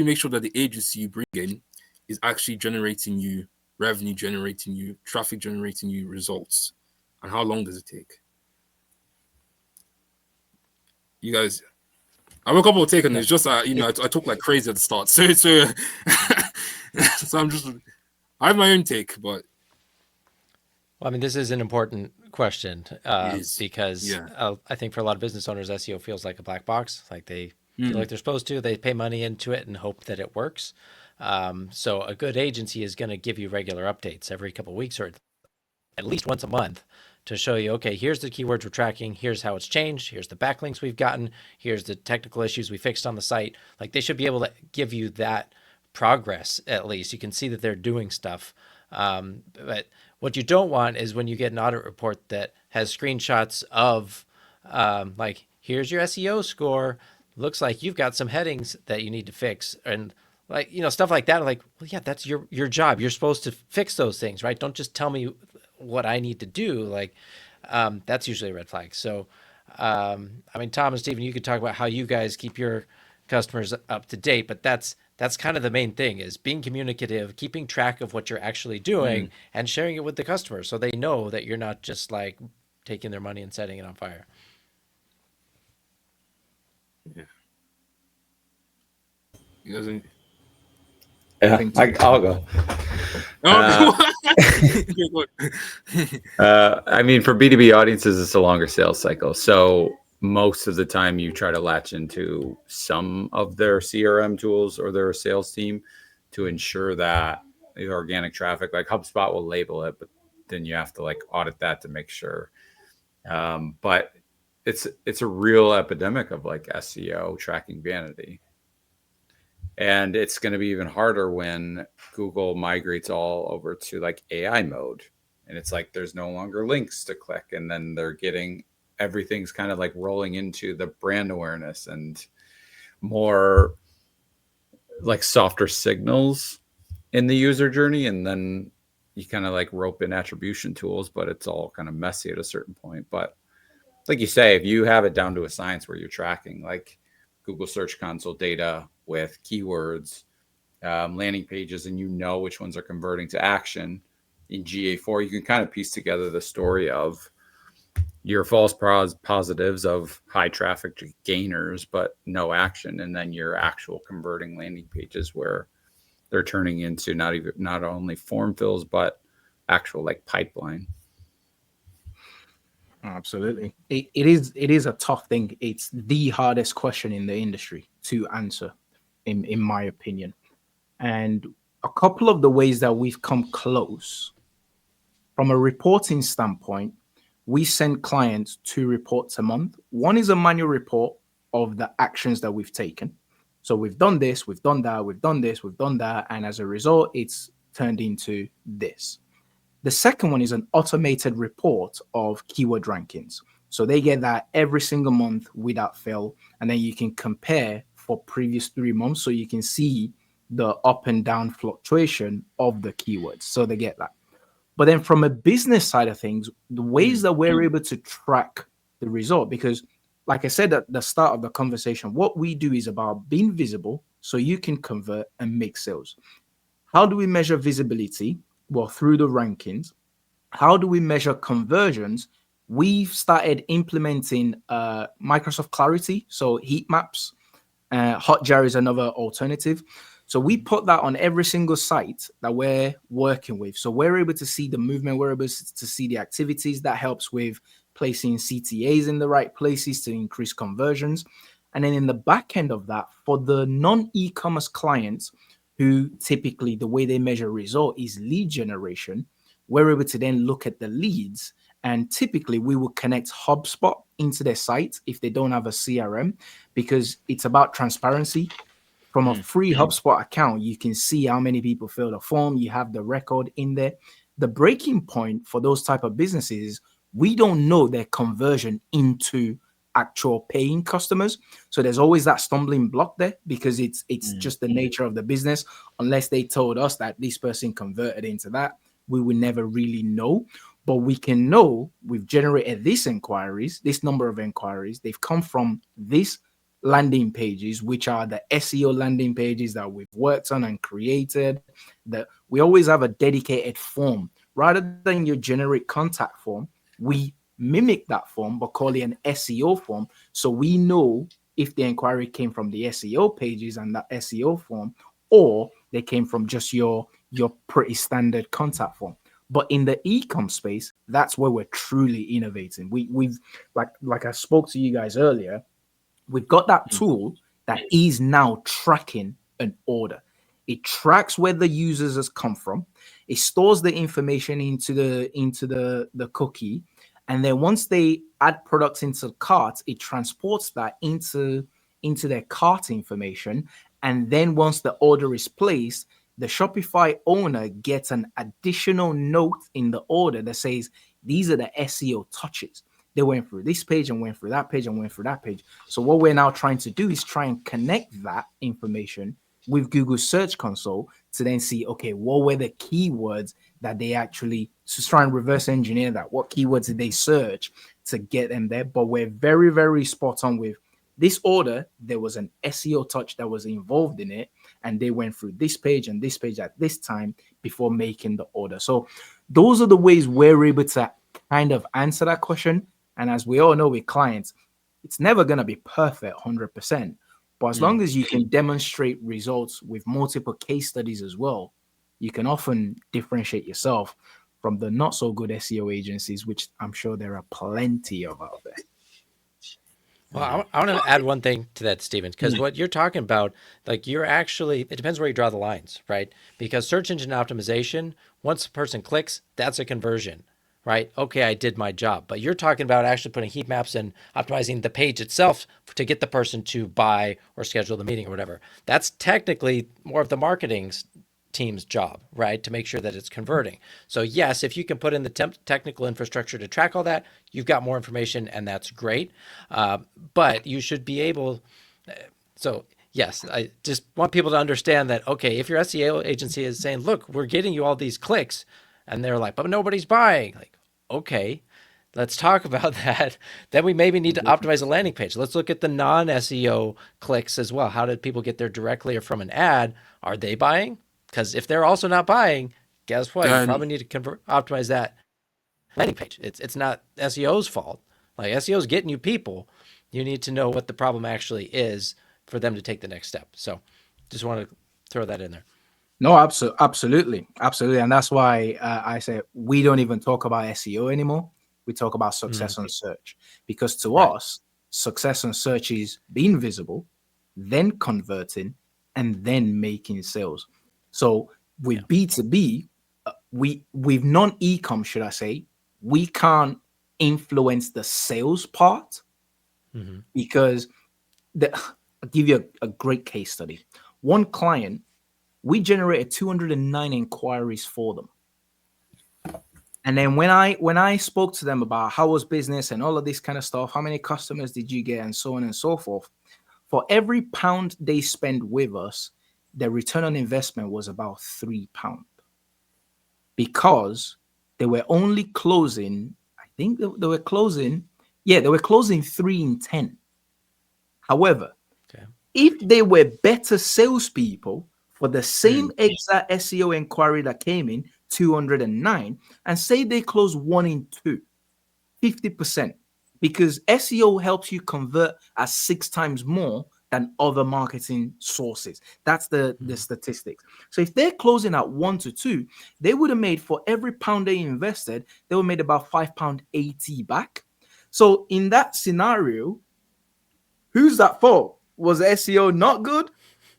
make sure that the agency you bring in is actually generating you revenue, generating you traffic, generating you results? And how long does it take? You guys, I have a couple of take on this. Just I talk like crazy at the start, so so I have my own take, but well, I mean, this is an important question because yeah. I think for a lot of business owners, SEO feels like a black box. Like they feel like they're supposed to, they pay money into it and hope that it works. So a good agency is going to give you regular updates every couple of weeks or at least once a month to show you, okay, here's the keywords we're tracking, here's how it's changed, here's the backlinks we've gotten, here's the technical issues we fixed on the site. Like they should be able to give you that progress at least. You can see that they're doing stuff. But what you don't want is when you get an audit report that has screenshots of like, here's your SEO score, looks like you've got some headings that you need to fix, and like, stuff like that. Like, well, yeah, that's your job. You're supposed to fix those things, right? Don't just tell me what I need to do. Like, that's usually a red flag. So, I mean, Tom and Stephen, you could talk about how you guys keep your customers up to date, but that's kind of the main thing, is being communicative, keeping track of what you're actually doing and sharing it with the customer so they know that you're not just like taking their money and setting it on fire. Yeah. You guys I'll go. I mean, for B2B audiences, it's a longer sales cycle. So most of the time you try to latch into some of their CRM tools or their sales team to ensure that the organic traffic, like HubSpot will label it, but then you have to like audit that to make sure. But it's a real epidemic of like SEO tracking vanity. And it's going to be even harder when Google migrates all over to like AI mode. And it's like there's no longer links to click. And then they're getting everything's kind of like rolling into the brand awareness and more like softer signals in the user journey. And then you kind of like rope in attribution tools, but it's all kind of messy at a certain point. But like you say, if you have it down to a science where you're tracking like Google Search Console data with keywords, landing pages, and you know which ones are converting to action in GA4, you can kind of piece together the story of your false positives of high traffic gainers, but no action. And then your actual converting landing pages where they're turning into not only form fills, but actual like pipeline. Absolutely. It is a tough thing. It's the hardest question in the industry to answer, in my opinion. And a couple of the ways that we've come close from a reporting standpoint, we send clients 2 reports a month. One is a manual report of the actions that we've taken. So we've done this, we've done that, we've done this, we've done that. And as a result, it's turned into this. The second one is an automated report of keyword rankings. So they get that every single month without fail. And then you can compare for previous 3 months. So you can see the up and down fluctuation of the keywords. So they get that. But then from a business side of things, the ways that we're able to track the result, because like I said at the start of the conversation, what we do is about being visible so you can convert and make sales. How do we measure visibility? Well, through the rankings. How do we measure conversions? We've started implementing Microsoft Clarity, so heat maps. Hotjar is another alternative. So we put that on every single site that we're working with. So we're able to see the movement, we're able to see the activities. That helps with placing CTAs in the right places to increase conversions. And then in the back end of that, for the non-e-commerce clients, who typically the way they measure result is lead generation, we're able to then look at the leads. And typically we will connect HubSpot into their site if they don't have a CRM, because it's about transparency. From a free HubSpot account, you can see how many people fill the form. You have the record in there. The breaking point for those type of businesses is we don't know their conversion into actual paying customers. So there's always that stumbling block there, because it's just the nature of the business. Unless they told us that this person converted into that, we will never really know. But we can know we've generated this number of inquiries. They've come from this landing pages, which are the SEO landing pages that we've worked on and created. That we always have a dedicated form rather than your generic contact form. We mimic that form but call it an SEO form, so we know if the inquiry came from the SEO pages and that SEO form, or they came from just your pretty standard contact form. But in the e-com space, that's where we're truly innovating. We've like I spoke to you guys earlier, we've got that tool that is now tracking an order. It tracks where the users has come from. It stores the information into the cookie, and then once they add products into the cart, it transports that into their cart information. And then once the order is placed, the Shopify owner gets an additional note in the order that says these are the SEO touches. They went through this page and went through that page and went through that page. So what we're now trying to do is try and connect that information with Google Search Console to then see, okay, what were the keywords that they actually, to try and reverse engineer that. What keywords did they search to get them there? But we're very, very spot on with this order. There was an SEO touch that was involved in it, and they went through this page and this page at this time before making the order. So those are the ways we're able to kind of answer that question. And as we all know with clients, it's never going to be perfect 100%. But as long as you can demonstrate results with multiple case studies as well, you can often differentiate yourself from the not so good SEO agencies, which I'm sure there are plenty of out there. Well, I want to add one thing to that, Stephen, because what you're talking about, like you're actually, it depends where you draw the lines, right? Because search engine optimization, once a person clicks, that's a conversion, right? Okay, I did my job. But you're talking about actually putting heat maps and optimizing the page itself to get the person to buy or schedule the meeting or whatever. That's technically more of the marketing's team's job, right? To make sure that it's converting. So yes, if you can put in the technical infrastructure to track all that, you've got more information, and that's great. But you should be able, so yes, I just want people to understand that, okay, if your SEO agency is saying, look, we're getting you all these clicks, and they're like, but nobody's buying. Like, okay, let's talk about that. Then we maybe need to optimize a landing page. Let's look at the non-SEO clicks as well. How did people get there directly or from an ad? Are they buying? Because if they're also not buying, guess what? You probably need to optimize that landing page. It's not SEO's fault. Like SEO's getting you people. You need to know what the problem actually is for them to take the next step. So just want to throw that in there. No, absolutely. And that's why I say we don't even talk about SEO anymore. We talk about success on search, because to us, success on search is being visible, then converting, and then making sales. So with B2B, with non-e-com, should I say, we can't influence the sales part because I'll give you a great case study. One client, we generated 209 inquiries for them. And then when I spoke to them about how was business and all of this kind of stuff, how many customers did you get and so on and so forth, for every pound they spend with us, the return on investment was about £3, because they were only closing, I think they were closing 3 in 10. However, if they were better salespeople for the same exact SEO inquiry that came in, 209, and say they close 1 in 2, 50%, because SEO helps you convert at 6 times more than other marketing sources. That's the statistics. So if they're closing at 1 to 2, they would have made, for every pound they invested, they would have made about £5.80 back. So in that scenario, who's that for? Was SEO not good,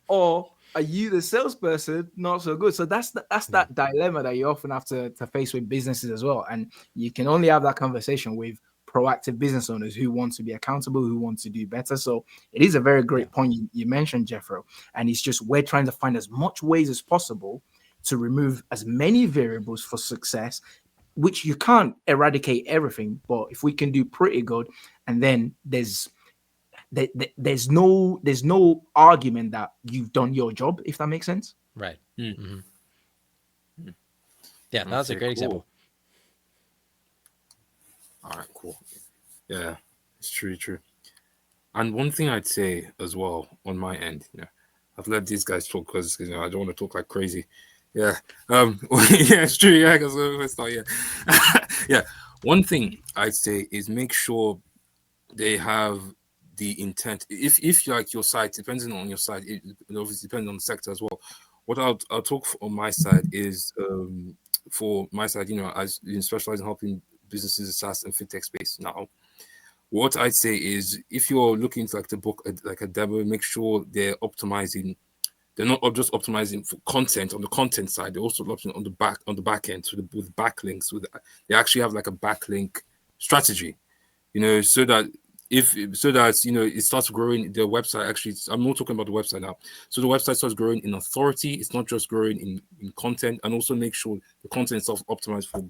or are you the salesperson not so good? So that's that dilemma that you often have to face with businesses as well. And you can only have that conversation with proactive business owners who want to be accountable, who want to do better. So it is a very great point you mentioned, Jeffro. And it's just, we're trying to find as much ways as possible to remove as many variables for success, which you can't eradicate everything, but if we can do pretty good, and then there's no argument that you've done your job, if that makes sense. Right. Mm. Hmm. Yeah, that's a Okay, great cool. example. All right, cool. Yeah, it's true. And one thing I'd say as well on my end, I've let these guys talk because I don't want to talk like crazy. Yeah. Yeah, it's true. Yeah, because we're start. Yeah. Yeah. One thing I'd say is make sure they have the intent. If like your site, depending on your site, it obviously depends on the sector as well. What I'll talk on my side is for my side, as specialize in helping businesses in SaaS and fintech space now. What I'd say is if you're looking to like to book a demo, make sure they're optimizing. They're not just optimizing for content on the content side. They're also optimizing on the back end, so with backlinks. They actually have like a backlink strategy, so that it starts growing. The website actually, I'm not talking about the website now. So the website starts growing in authority. It's not just growing in content, and also make sure the content is optimized for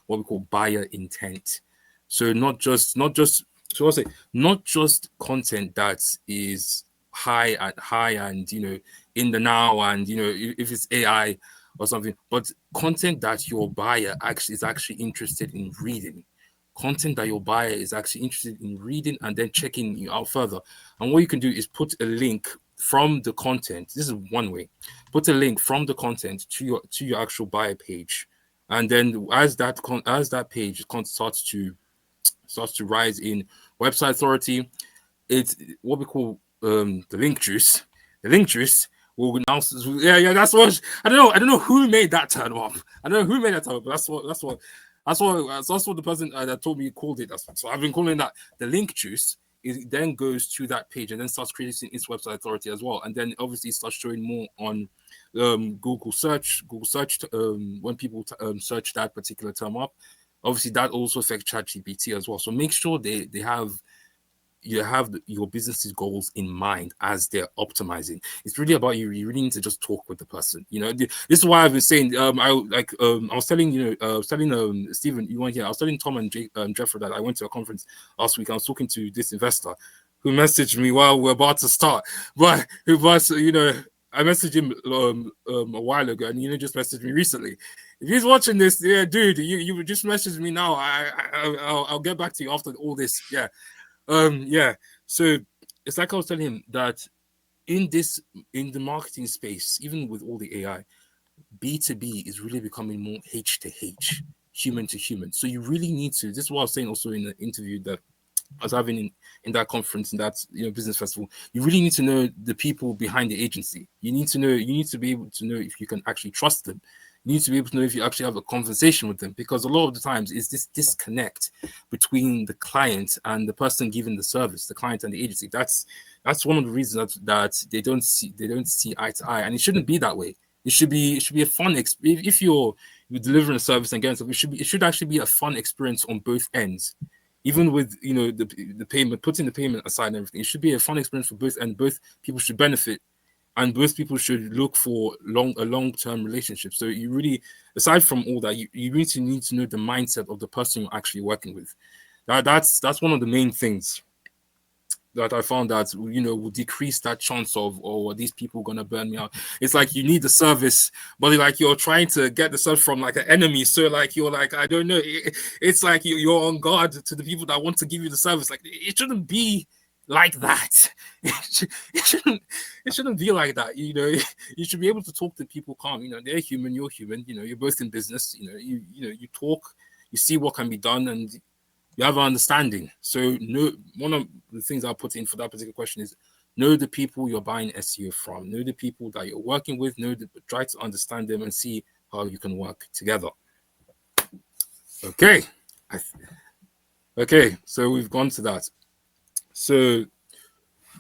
what we call buyer intent. So so I'll say not just content that is high and in the now, and if it's AI or something, but content that your buyer is actually interested in reading, content that your buyer is actually interested in reading and then checking you out further. And what you can do is put a link from the content. This is one way. Put a link from the content to your actual buyer page, and then as that page starts to rise in website authority, it's what we call the link juice. The link juice will now, yeah, that's what I don't know who made that term up. I don't know who made that term up, but that's what the person that told me called it. So I've been calling that the link juice. It then goes to that page and then starts creating its website authority as well, and then obviously starts showing more on Google search. When people search that particular term up, obviously that also affects ChatGPT as well. So make sure you have your business's goals in mind as they're optimizing. It's really about you. You really need to just talk with the person. This is why I've been saying. I was telling Stephen, you weren't here. I was telling Tom and Jeffro that I went to a conference last week. I was talking to this investor who messaged me while we're about to start, but who was I messaged him a while ago, and just messaged me recently. If he's watching this, yeah, dude, you just messaged me now. I'll get back to you after all this. Yeah. Yeah. So it's like I was telling him that in the marketing space, even with all the AI, B2B is really becoming more H to H, human to human. So you really need to. This is what I was saying also in the interview that I was having in that conference, in that business festival. You really need to know the people behind the agency. You need to be able to know if you can actually trust them. You need to be able to know if you actually have a conversation with them, because a lot of the times is this disconnect between the client and the person giving the service, the client and the agency. That's one of the reasons that they don't see eye to eye, and it shouldn't be that way. It should be a fun experience. If you're delivering a service and getting something, it should actually be a fun experience on both ends. Even with the payment, putting the payment aside and everything, it should be a fun experience for both, and both people should benefit, and both people should look for a long-term relationship. So you really, aside from all that, you need to know the mindset of the person you're actually working with. That's one of the main things that I found that will decrease that chance of, oh, these people gonna burn me out. It's like you need the service, but like you're trying to get the service from like an enemy. So like you're like, I don't know. It's like you're on guard to the people that want to give you the service. Like it shouldn't be like that. It shouldn't be like that. You should be able to talk to people calm. They're human, you're human. You're both in business. You talk, you see what can be done, and you have an understanding. So one of the things I'll put in for that particular question is know the people you're buying SEO from, know the people that you're working with, try to understand them and see how you can work together. Okay. Okay, so we've gone to that. So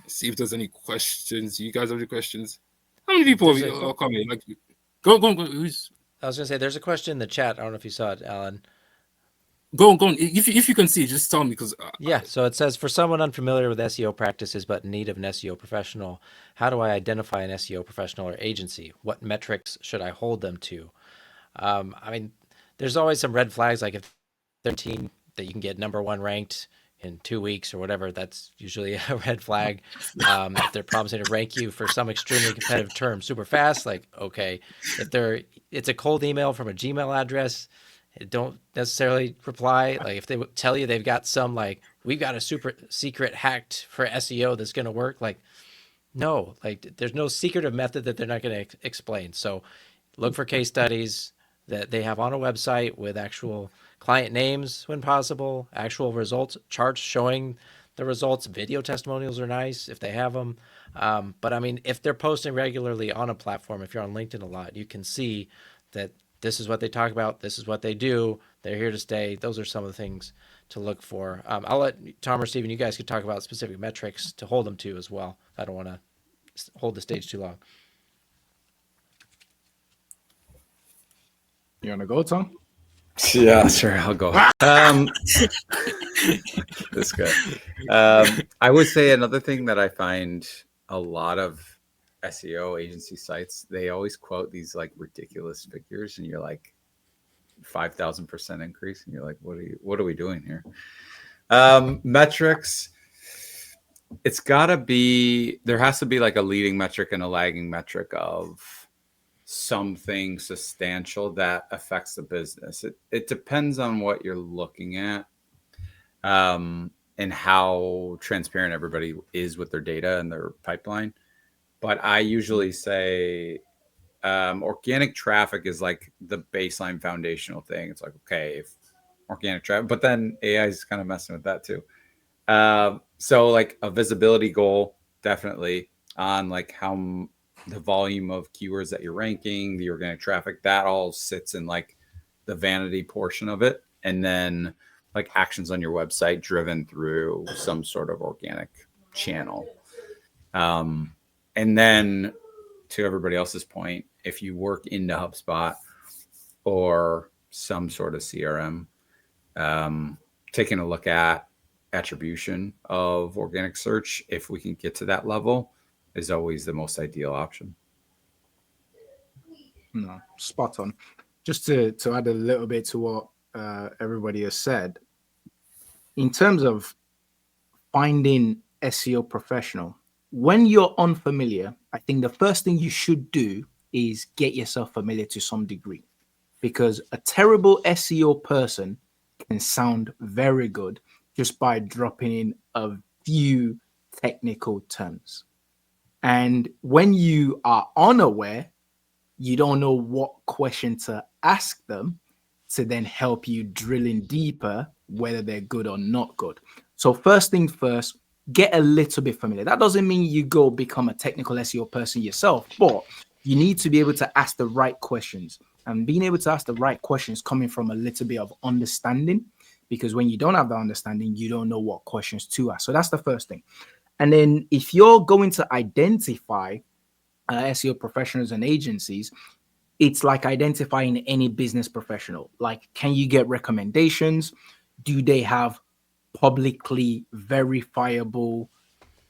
see if there's any questions. You guys have any questions? How many people are coming? Like, go. I was gonna say there's a question in the chat. I don't know if you saw it, Alan. Go on. If you can see, just tell me, because so it says, for someone unfamiliar with SEO practices but in need of an SEO professional, how do I identify an SEO professional or agency? What metrics should I hold them to? I mean, there's always some red flags. Like if they're a team that you can get #1 ranked in 2 weeks or whatever, that's usually a red flag. If they're promising to rank you for some extremely competitive term super fast, like, okay. If it's a cold email from a Gmail address, don't necessarily reply. Like if they tell you they've got some, like, we've got a super secret hacked for SEO that's going to work, like, no, like there's no secretive method that they're not going to explain. So look for case studies that they have on a website with actual client names when possible, actual results, charts showing the results. Video testimonials are nice if they have them. But I mean, if they're posting regularly on a platform, if you're on LinkedIn a lot, you can see that this is what they talk about. This is what they do. They're here to stay. Those are some of the things to look for. I'll let Tom or Steven, you guys could talk about specific metrics to hold them to as well. I don't want to hold the stage too long. You want to go, Tom? Yeah, sure. I'll go. This guy. I would say another thing that I find a lot of SEO agency sites, they always quote these like ridiculous figures, and you're like 5,000% increase, and you're like, what are we doing here? Metrics. It's gotta be, there has to be like a leading metric and a lagging metric of something substantial that affects the business. It depends on what you're looking at, and how transparent everybody is with their data and their pipeline. But I usually say organic traffic is like the baseline foundational thing. It's like, okay, if organic traffic, but then AI is kind of messing with that too. So like a visibility goal, definitely, on like how the volume of keywords that you're ranking, the organic traffic, that all sits in like the vanity portion of it. And then like actions on your website driven through some sort of organic channel. And then to everybody else's point, if you work into HubSpot or some sort of CRM, taking a look at attribution of organic search, if we can get to that level, is always the most ideal option. No, spot on. Just to add a little bit to what everybody has said, in terms of finding SEO professional, when you're unfamiliar, I think the first thing you should do is get yourself familiar to some degree, because a terrible SEO person can sound very good just by dropping in a few technical terms. And when you are unaware, you don't know what question to ask them to then help you drill in deeper, whether they're good or not good. So first thing first, get a little bit familiar. That doesn't mean you go become a technical SEO person yourself, but you need to be able to ask the right questions. And being able to ask the right questions coming from a little bit of understanding, because when you don't have the understanding, you don't know what questions to ask. So that's the first thing. And then if you're going to identify SEO professionals and agencies, it's like identifying any business professional. Like, can you get recommendations? Do they have publicly verifiable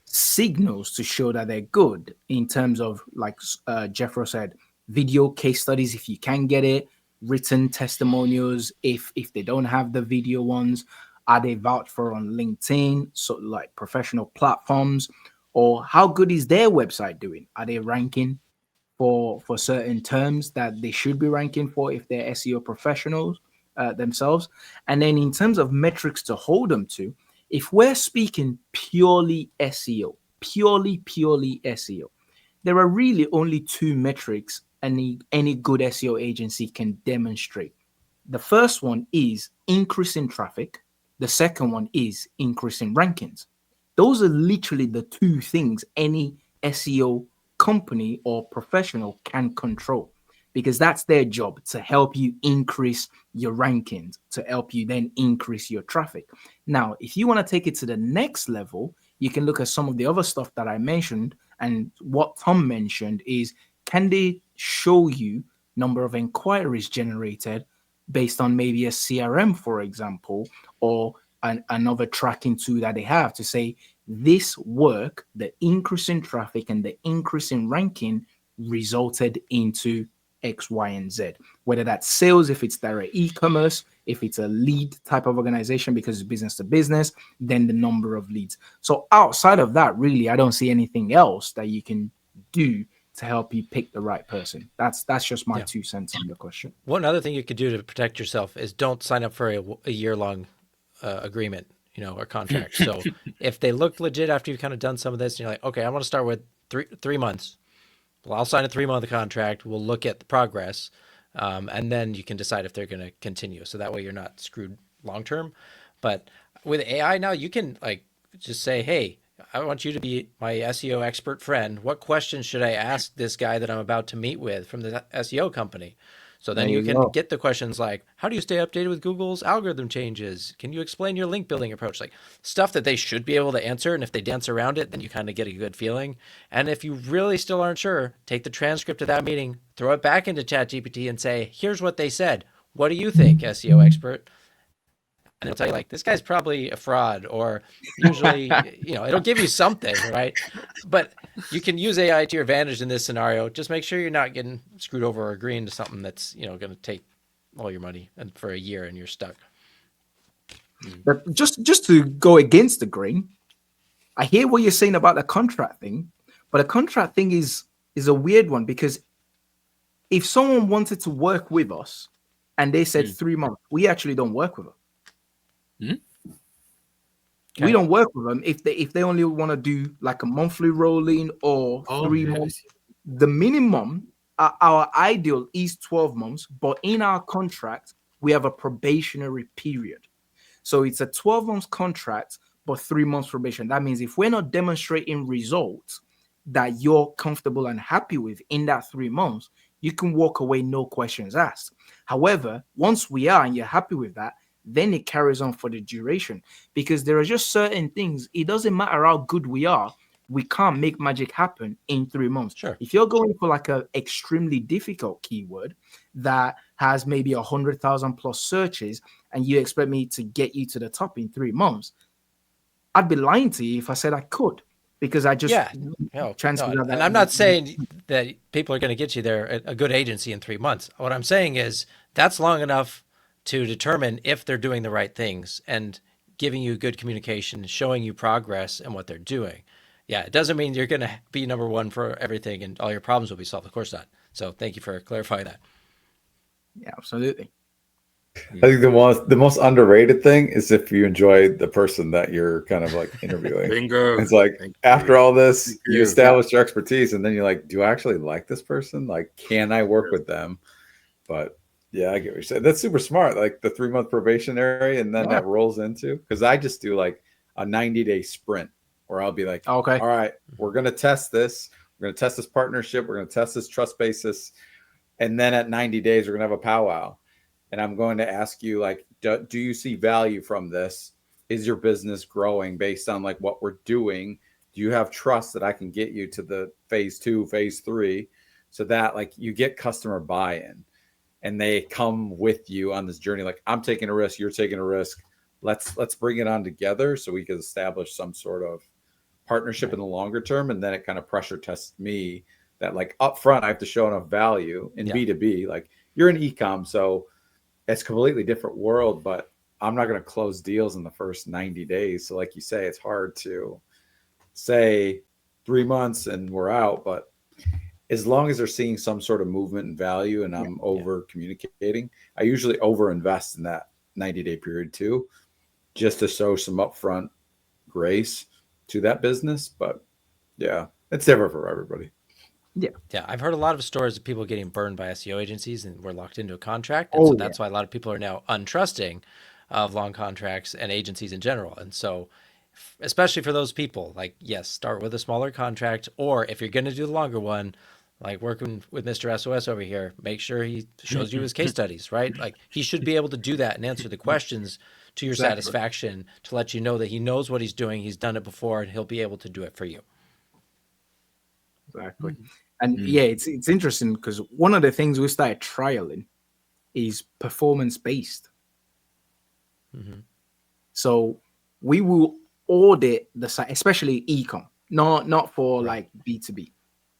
signals to show that they're good, in terms of, like Jeffro said, video case studies if you can get it, written testimonials if they don't have the video ones? Are they vouched for on LinkedIn, so like professional platforms? Or how good is their website doing? Are they ranking for certain terms that they should be ranking for if they're SEO professionals themselves? And then in terms of metrics to hold them to, if we're speaking purely SEO, purely SEO, there are really only two metrics any good SEO agency can demonstrate. The first one is increasing traffic. The second one is increasing rankings. Those are literally the two things any SEO company or professional can control, because that's their job, to help you increase your rankings, to help you then increase your traffic. Now, if you want to take it to the next level, you can look at some of the other stuff that I mentioned. And what Tom mentioned is, can they show you number of inquiries generated based on maybe a CRM, for example, or another tracking tool that they have to say, this work, the increase in traffic and the increase in ranking resulted into X, Y, and Z. Whether that's sales, if it's direct e-commerce, if it's a lead type of organization because it's business to business, then the number of leads. So outside of that, really, I don't see anything else that you can do to help you pick the right person. That's just my 2 cents on the question. One other thing you could do to protect yourself is don't sign up for a year-long agreement, or contract. So if they look legit after you've kind of done some of this, and you're like, okay, I want to start with three months. Well, I'll sign a 3-month contract. We'll look at the progress, and then you can decide if they're going to continue. So that way you're not screwed long-term. But with AI now, you can just say, hey, I want you to be my SEO expert friend. What questions should I ask this guy that I'm about to meet with from the SEO company? So then you can get the questions like, how do you stay updated with Google's algorithm changes? Can you explain your link building approach? Like stuff that they should be able to answer. And if they dance around it, then you kind of get a good feeling. And if you really still aren't sure, take the transcript of that meeting, throw it back into ChatGPT and say, here's what they said. What do you think, SEO expert? And it'll tell you this guy's probably a fraud, or usually, it'll give you something, right? But you can use AI to your advantage in this scenario. Just make sure you're not getting screwed over or agreeing to something that's, going to take all your money and for a year and you're stuck. But just to go against the grain, I hear what you're saying about the contract thing, but a contract thing is a weird one, because if someone wanted to work with us and they said 3 months, we actually don't work with them. Okay. We don't work with them if they only want to do like a monthly rolling or 3 months. The minimum, our ideal is 12 months, but in our contract we have a probationary period. So it's a 12 months contract, but 3 months probation. That means if we're not demonstrating results that you're comfortable and happy with in that 3 months, you can walk away, no questions asked. However, once we are and you're happy with that, then it carries on for the duration, because there are just certain things. It doesn't matter how good we are. We can't make magic happen in 3 months. Sure. If you're going for like a extremely difficult keyword that has maybe 100,000 plus searches and you expect me to get you to the top in 3 months, I'd be lying to you if I said I could, because I just and I'm not saying that people are going to get you there at a good agency in 3 months. What I'm saying is that's long enough to determine if they're doing the right things and giving you good communication, showing you progress and what they're doing. Yeah, it doesn't mean you're going to be number one for everything and all your problems will be solved. Of course not. So thank you for clarifying that. Yeah, absolutely. I think the most underrated thing is if you enjoy the person that you're kind of like interviewing. Bingo. It's like after all this, you establish your expertise, and then you're like, do I actually like this person? Like, can I work with them? But yeah, I get what you're saying. That's super smart. Like the 3 month probationary, and then that rolls into, because I just do like a 90-day sprint where I'll be like, okay, all right, we're going to test this. We're going to test this partnership. We're going to test this trust basis. And then at 90 days, we're going to have a powwow. And I'm going to ask you, like, do you see value from this? Is your business growing based on like what we're doing? Do you have trust that I can get you to the phase 2, phase 3, so that like you get customer buy-in and they come with you on this journey? Like, I'm taking a risk, you're taking a risk. Let's bring it on together so we can establish some sort of partnership in the longer term. And then it kind of pressure tests me that like upfront I have to show enough value in B2B. Like, you're in e-com, so it's a completely different world, but I'm not going to close deals in the first 90 days. So like you say, it's hard to say 3 months and we're out, but as long as they're seeing some sort of movement and value and I'm over communicating, I usually over invest in that 90-day period too, just to show some upfront grace to that business. But yeah, it's different for everybody. Yeah, I've heard a lot of stories of people getting burned by SEO agencies and were locked into a contract. And so that's why a lot of people are now untrusting of long contracts and agencies in general. And so especially for those people, like, yes, start with a smaller contract, or if you're going to do the longer one, like working with Mr. SOS over here, make sure he shows you his case studies, right? Like, he should be able to do that and answer the questions to your satisfaction, to let you know that he knows what he's doing. He's done it before and he'll be able to do it for you. Exactly. And it's interesting because one of the things we started trialing is performance based. So we will audit the site, especially e-com, not for like B2B.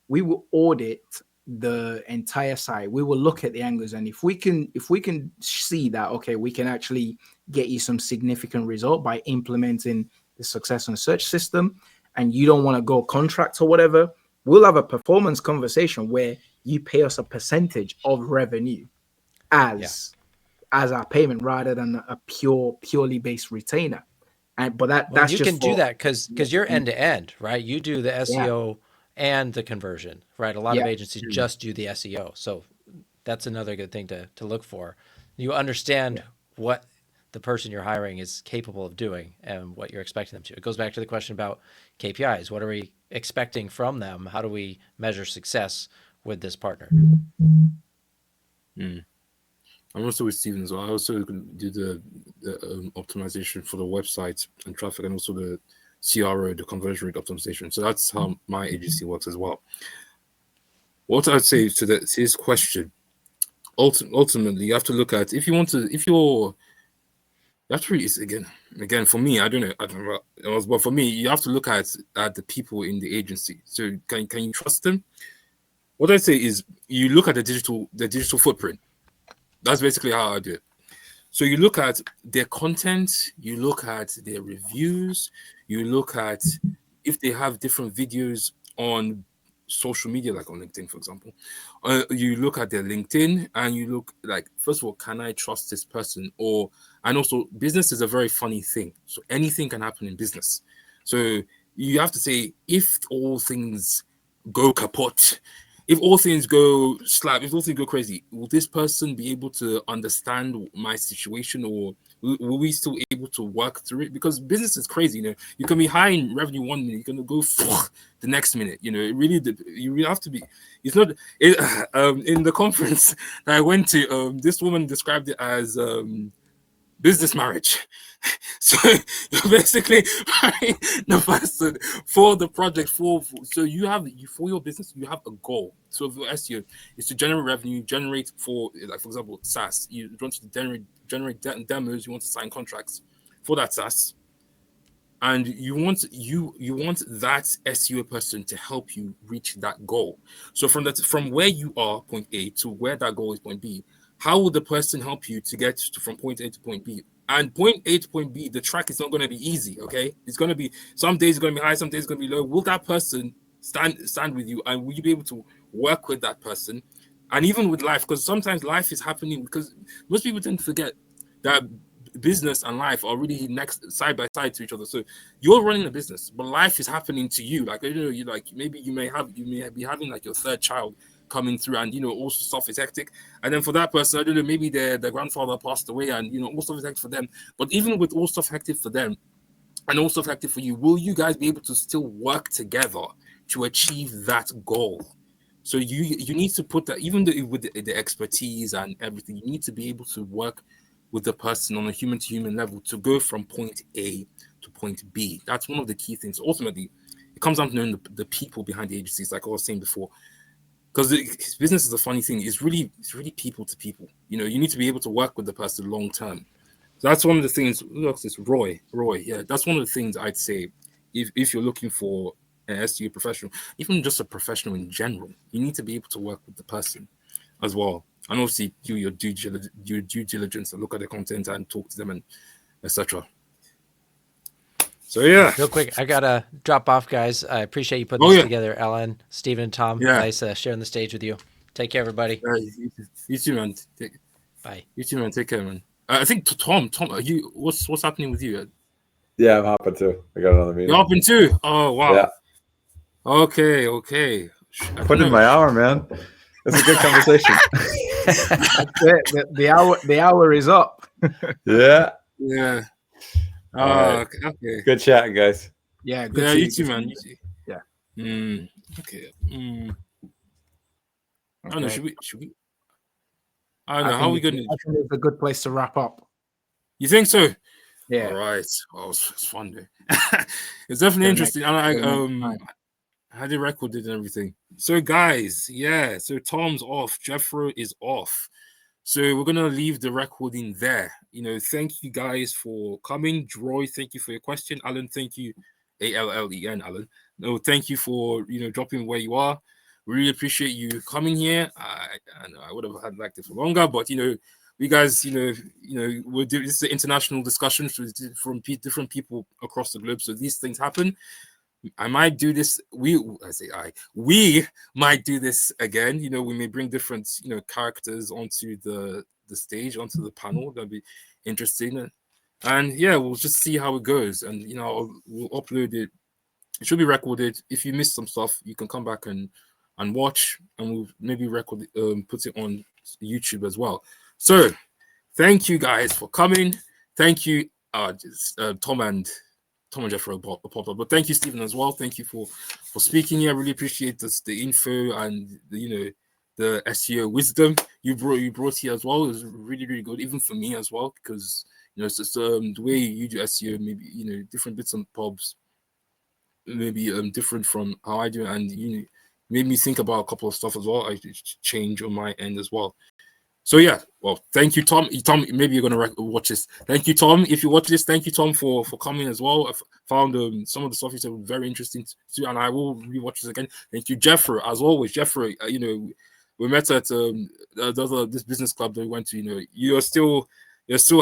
We will audit the entire site. We will look at the angles, and if we can see that, okay, we can actually get you some significant result by implementing the success and search system, and you don't want to go contract or whatever, we'll have a performance conversation where you pay us a percentage of revenue as our payment rather than a purely based retainer. And but that's you just can do that because you're end to end, right? You do the Yeah. SEO and the conversion, right? A lot of agencies just do the SEO. So that's another good thing to look for. You understand what the person you're hiring is capable of doing and what you're expecting them to. It goes back to the question about KPIs. What are we expecting from them? How do we measure success with this partner? I'm also with Steven as well. I also do the optimization for the website and traffic, and also the CRO, the conversion rate optimization. So that's how my agency works as well. What I'd say to his question, ultimately, you have to look at you have to really, again for me, I don't know, but for me, you have to look at the people in the agency. So can you trust them? What I say is you look at the digital footprint. That's basically how I do it. So you look at their content, you look at their reviews, you look at if they have different videos on social media, like on LinkedIn, for example. You look at their LinkedIn and you look like, first of all, can I trust this person? And also, business is a very funny thing. So anything can happen in business. So you have to say, if all things go kaput, if all things go if all things go crazy, will this person be able to understand my situation, or will we still able to work through it? Because business is crazy, you can be high in revenue 1 minute, you're gonna go the next minute. It really, you really have to be. It's not in the conference that I went to. This woman described it as business marriage. So you're basically hiring the person for the project so you have for your business, you have a goal. So for SEO is to generate revenue, generate for, like, for example, SaaS. You want to generate demos, you want to sign contracts for that SaaS, and you want that SEO person to help you reach that goal. So from where you are, point A, to where that goal is, point B, how will the person help you to get from point A to point B? And point A to point B, the track is not going to be easy, okay? It's going to be, some days it's going to be high, some days it's going to be low. Will that person stand with you, and will you be able to work with that person? And even with life, because sometimes life is happening, because most people tend to forget that business and life are really next, side by side to each other. So you're running a business, but life is happening to you. Like, you like, maybe you may be having like your third child coming through, and also stuff is hectic. And then for that person, I don't know, maybe their grandfather passed away, and all stuff is hectic for them. But even with all stuff hectic for them and all stuff hectic for you, will you guys be able to still work together to achieve that goal? So you need to put that, even with the expertise and everything, you need to be able to work with the person on a human-to-human level to go from point A to point B. That's one of the key things. Ultimately, it comes down to knowing the people behind the agencies, like I was saying before. Because business is a funny thing. It's really people to people. You need to be able to work with the person long term. So that's one of the things. Look, this Roy. Yeah, that's one of the things I'd say. If you're looking for an SEO professional, even just a professional in general, you need to be able to work with the person as well. And obviously do your due diligence and look at the content and talk to them and etc. So yeah. Real quick, I gotta drop off, guys. I appreciate you putting this together, Ellen, Steven, Tom. Yeah. Nice sharing the stage with you. Take care, everybody. You too, man. Bye. You too, man. Take care, man. I think Tom, are you? What's happening with you? Yeah, I'm hopping too. I got another meeting. You're hopping too? Oh wow. Yeah. Okay. Put in my hour, man. It's a good conversation. The hour is up. Yeah. Right. Okay. Good chatting, guys. Yeah. Good. Yeah, you too, man. You too. Yeah. Okay. I don't know. Should we? I don't know. How are we going to? I think it's a good place to wrap up. You think so? Yeah. All right. Oh, it's fun, though. It's definitely interesting. I had it recorded and everything. So, guys, yeah. So Tom's off. Jeffro is off. So we're gonna leave the recording there. Thank you guys for coming. Roy, thank you for your question. Alan, thank you. Allen, Alan. No, thank you for dropping where you are. We really appreciate you coming here. I know I would have had liked it for longer, but we guys, we'll do this is an international discussion from different people across the globe. So these things happen. I might do this. We might do this again. We may bring different, characters onto the stage, onto the panel. That'd be interesting. And yeah, we'll just see how it goes. And we'll upload it. It should be recorded. If you missed some stuff, you can come back and watch, and we'll maybe record put it on YouTube as well. So thank you guys for coming. Thank you, Tom and Jeffro popped up, but thank you, Stephen, as well. Thank you for speaking here. I really appreciate the info and the SEO wisdom you brought here as well. It was really, really good, even for me as well, because it's just the way you do SEO, maybe different bits and bobs, maybe different from how I do, and made me think about a couple of stuff as well. I change on my end as well. So yeah, well, thank you, Tom. Tom, maybe you're gonna watch this. Thank you, Tom. If you watch this, thank you, Tom, for coming as well. I found some of the stuff you said was very interesting too, and I will rewatch this again. Thank you, Jeffro, as always. Jeffro, we met at this business club that we went to. You're still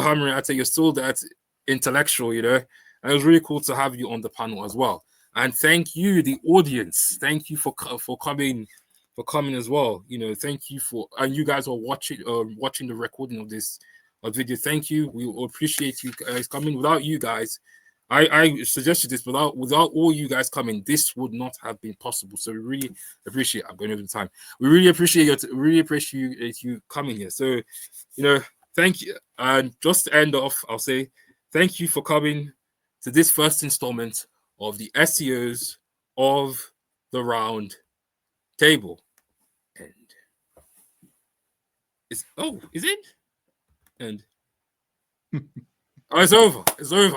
hammering at it. You're still that intellectual, and it was really cool to have you on the panel as well. And thank you, the audience. Thank you for coming. As well. Thank you and you guys are watching the recording of this video. Thank you. We appreciate you guys coming. Without you guys, I suggested this, without all you guys coming, this would not have been possible. So we really appreciate. I'm going over the time. We really appreciate you coming here. So thank you. And just to end off, I'll say thank you for coming to this first installment of the SEOs of the Round Table. And is it? And it's over.